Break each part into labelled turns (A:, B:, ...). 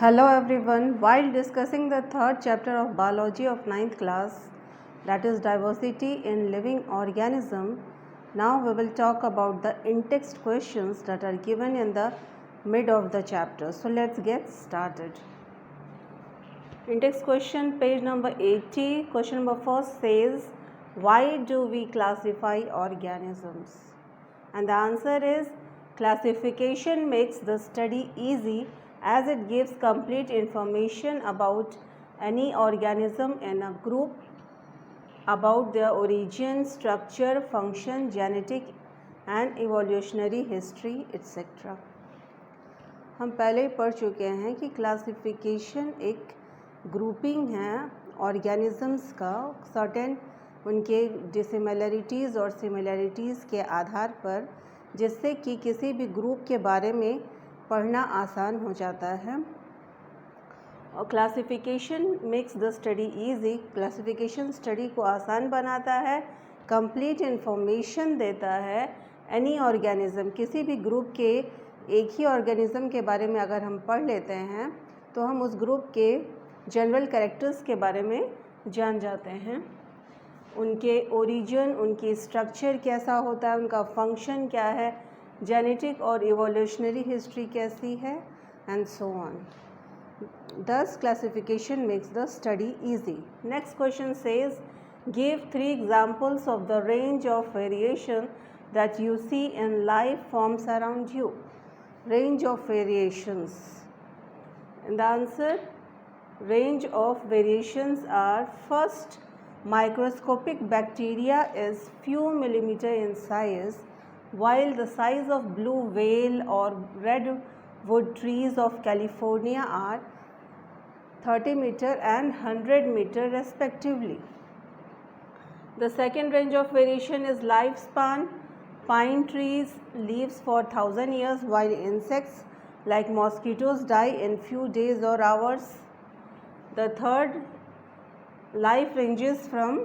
A: Hello everyone. While discussing the third chapter of biology of 9th class, that is diversity in living organism, now we will talk about the in-text questions that are given in the mid of the chapter. So let's get started. In-text question, page number 80. Question number first says, why do we classify organisms? And the answer is, classification makes the study easy as it gives complete information about any organism in a group, about their origin, structure, function, genetic and evolutionary history, etc. हम पहले ही पढ़ चुके हैं कि classification एक grouping है organisms का certain उनके डिसिमिलरिटीज़ और सिमिलरिटीज़ के आधार पर, जिससे कि किसी भी ग्रुप के बारे में पढ़ना आसान हो जाता है। और classification makes the study easy, classification study को आसान बनाता है, कंप्लीट इन्फॉर्मेशन देता है एनी ऑर्गेनिज़म, किसी भी ग्रुप के एक ही ऑर्गेनिज़म के बारे में अगर हम पढ़ लेते हैं तो हम उस ग्रुप के जनरल कैरेक्टर्स के बारे में जान जाते हैं, उनके ओरिजिन, उनकी स्ट्रक्चर कैसा होता है, उनका फंक्शन क्या है, जेनेटिक और इवोल्यूशनरी हिस्ट्री कैसी है, and so on. Thus classification makes the study easy. Next question says, give 3 examples of the range of variation that you see in life forms around you. Range of variations. And the answer, range of variations are: first, microscopic bacteria is few millimeter in size, while the size of blue whale or redwood trees of California are 30 meter and 100 meter respectively. The second range of variation is lifespan. Pine trees lives for 1000 years, while insects like mosquitoes die in few days or hours. The third, life ranges from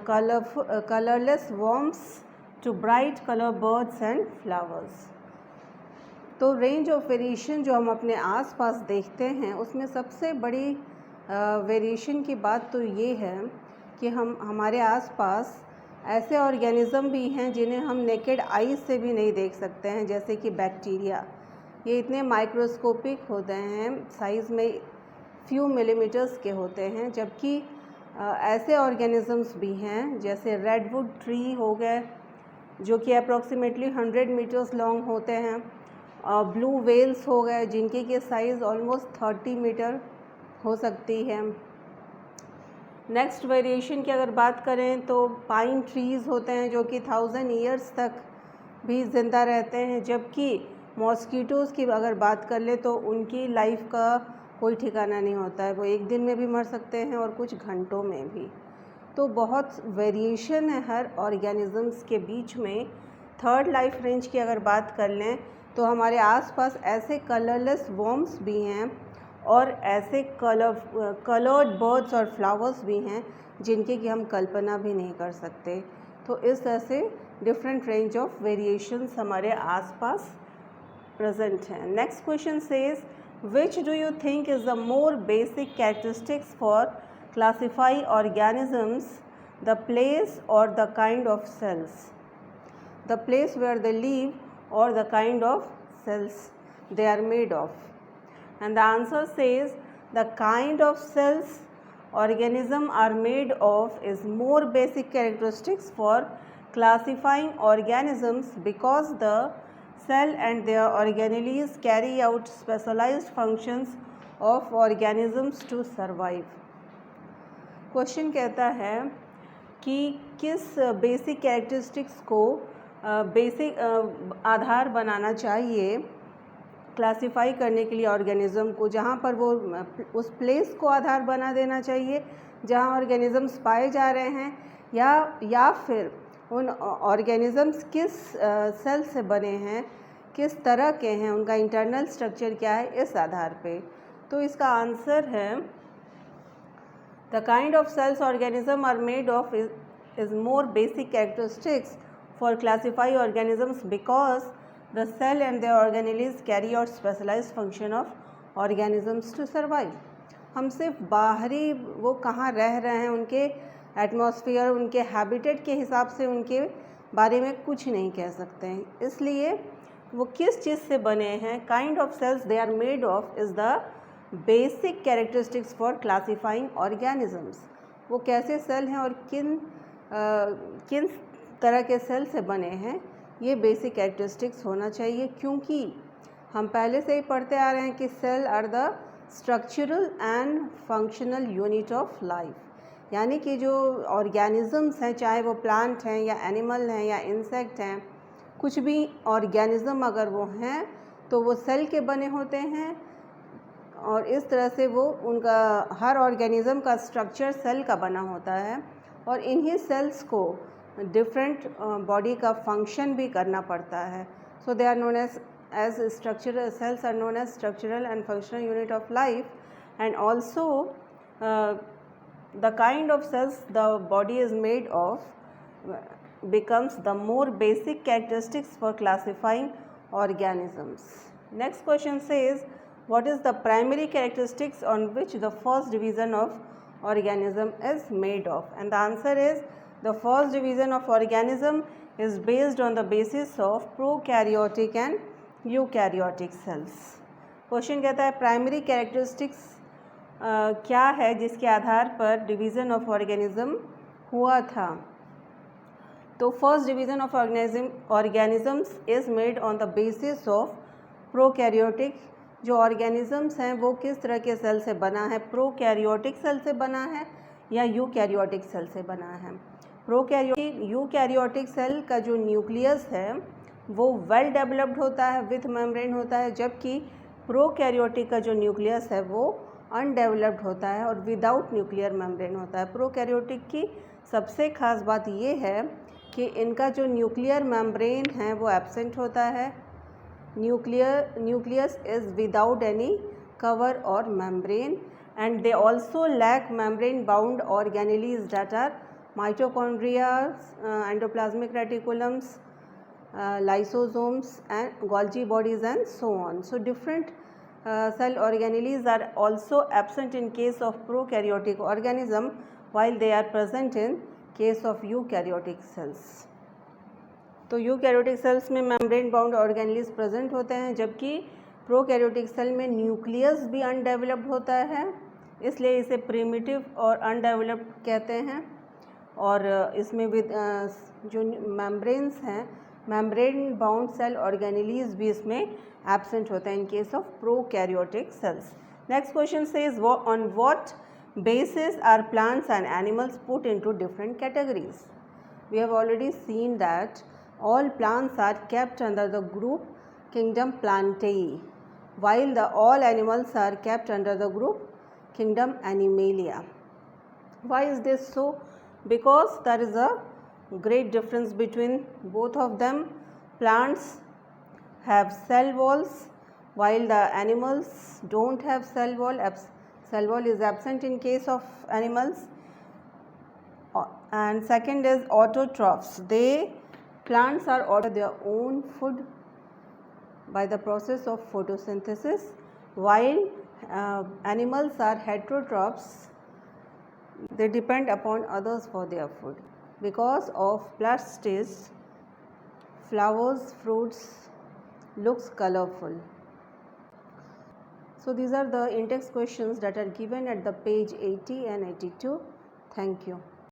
A: colorless worms to bright color birds and flowers. तो range of variation जो हम अपने आसपास देखते हैं उसमें सबसे बड़ी वेरिएशन की बात तो ये है कि हमारे आसपास ऐसे ऑर्गेनिज़म भी हैं जिन्हें हम नेकेड आई से भी नहीं देख सकते हैं, जैसे कि बैक्टीरिया। ये इतने माइक्रोस्कोपिक होते हैं, साइज़ में फ्यू मिलीमीटर्स के होते हैं, जबकि ऐसे ऑर्गेनिज़म्स भी हैं जैसे रेडवुड ट्री हो गए जो कि अप्रॉक्सीमेटली 100 मीटर्स लॉन्ग होते हैं, ब्लू वेल्स हो गए जिनकी की साइज़ ऑलमोस्ट 30 मीटर हो सकती है। नेक्स्ट वेरिएशन की अगर बात करें तो पाइन ट्रीज़ होते हैं जो कि 1000 ईयर्स तक भी ज़िंदा रहते हैं, जबकि मॉस्कीटोज़ की अगर बात कर ले तो उनकी लाइफ का कोई ठिकाना नहीं होता है, वो एक दिन में भी मर सकते हैं और कुछ घंटों में भी। तो बहुत वेरिएशन है हर ऑर्गेनिज़म्स के बीच में। थर्ड लाइफ रेंज की अगर बात कर लें तो हमारे आसपास ऐसे कलरलेस वर्म्स भी हैं और ऐसे कलर्ड बर्ड्स और फ्लावर्स भी हैं जिनकी कि हम कल्पना भी नहीं कर सकते। तो इस तरह से डिफरेंट रेंज ऑफ वेरिएशंस हमारे आसपास प्रेजेंट हैं। Next question says, which do you think is the more basic characteristics for classify organisms, the place और the kind of cells? The place where they live or the kind of cells they are made of. And the answer says, the kind of cells organisms are made of is more basic characteristics for classifying organisms, because the cell and their organelles carry out specialized functions of organisms to survive. Question कहता है कि किस basic characteristics को basic आधार बनाना चाहिए classify करने के लिए organism को, जहाँ पर वो उस प्लेस को आधार बना देना चाहिए जहाँ ऑर्गेनिज़म्स पाए जा रहे हैं, या फिर उन ऑर्गेनिज़म्स किस सेल से बने हैं, किस तरह के हैं, उनका इंटरनल स्ट्रक्चर क्या है, इस आधार पे। तो इसका आंसर है, the kind of cells organism are made of is more basic characteristics for classify organisms because the cell and their organelles carry out specialized function of organisms to survive. हम सिर्फ बाहरी वो कहाँ रह रहे हैं, उनके एटमॉस्फेयर, उनके हैबिटेट के हिसाब से उनके बारे में कुछ नहीं कह सकते हैं. इसलिए वो किस चीज़ से बने हैं, kind of cells they are made of is the basic characteristics for classifying organisms. वो कैसे सेल हैं और किन तरह के सेल से बने हैं, ये बेसिक कैरेक्टरिस्टिक्स होना चाहिए. क्योंकि हम पहले से ही पढ़ते आ रहे हैं कि cell are the structural and functional unit of life. यानी कि जो ऑर्गेनिजम्स हैं, चाहे वो प्लांट हैं या एनिमल हैं या इंसेक्ट हैं, कुछ भी ऑर्गेनिज्म अगर वो हैं तो वो सेल के बने होते हैं. और इस तरह से वो उनका हर ऑर्गेनिज्म का स्ट्रक्चर सेल का बना होता है. और इन्हीं सेल्स को डिफरेंट बॉडी का फंक्शन भी करना पड़ता है. So they are known as structural cells are known as structural and functional unit of life. And also the kind of cells the body is made of becomes the more basic characteristics for classifying organisms. Next question says, what is the primary characteristics on which the first division of organism is made of? And the answer is, the first division of organism is based on the basis of prokaryotic and eukaryotic cells. Question कहता है primary characteristics क्या है जिसके आधार पर division of organism हुआ था. तो first division of organisms is made on the basis of prokaryotic. जो ऑर्गेनिजम्स हैं वो किस तरह के सेल से बना है, प्रोकैरियोटिक सेल से बना है या यूकैरियोटिक सेल से बना है. यूकैरियोटिक सेल का जो न्यूक्लियस है वो वेल डेवलप्ड होता है, विथ मेम्ब्रेन होता है, जबकि प्रोकैरियोटिक का जो न्यूक्लियस है वो अनडेवलप्ड होता है और विदाउट न्यूक्लियर मेम्ब्रेन होता है. प्रोकैरियोटिक की सबसे खास बात ये है कि इनका जो न्यूक्लियर मेम्ब्रेन है वो एब्सेंट होता है. Nucleus is without any cover और membrane. And they also lack membrane bound organelles that are mitochondria, endoplasmic reticulums, lysosomes and Golgi bodies and so on. So different cell organelles are also absent in case of prokaryotic organism while they are present in case of eukaryotic cells. तो eukaryotic cells में membrane bound organelles present होते हैं, जबकि prokaryotic cell में nucleus भी undeveloped होता है, इसलिए इसे प्रिमिटिव और अनडेवलप्ड कहते हैं. और इसमें भी जो मेम्ब्रेन्स हैं, मेम्ब्रेन बाउंड सेल ऑर्गेनेलीज भी इसमें एब्सेंट होता है in case of prokaryotic cells. Next question says, on what basis are plants and animals put into different categories? We have already seen that all plants are kept under the group kingdom Plantae, while all animals are kept under the group kingdom Animalia. Why is this so? Because there is a great difference between both of them. Plants have cell walls while the animals don't have cell wall. Cell wall is absent in case of animals. And second is autotrophs. Plants are autotrophs their own food by the process of photosynthesis, while animals are heterotrophs. They depend upon others for their food. Because of plant stage, flowers, fruits looks colorful. So these are the in-text questions that are given at the page 80 and 82. Thank you.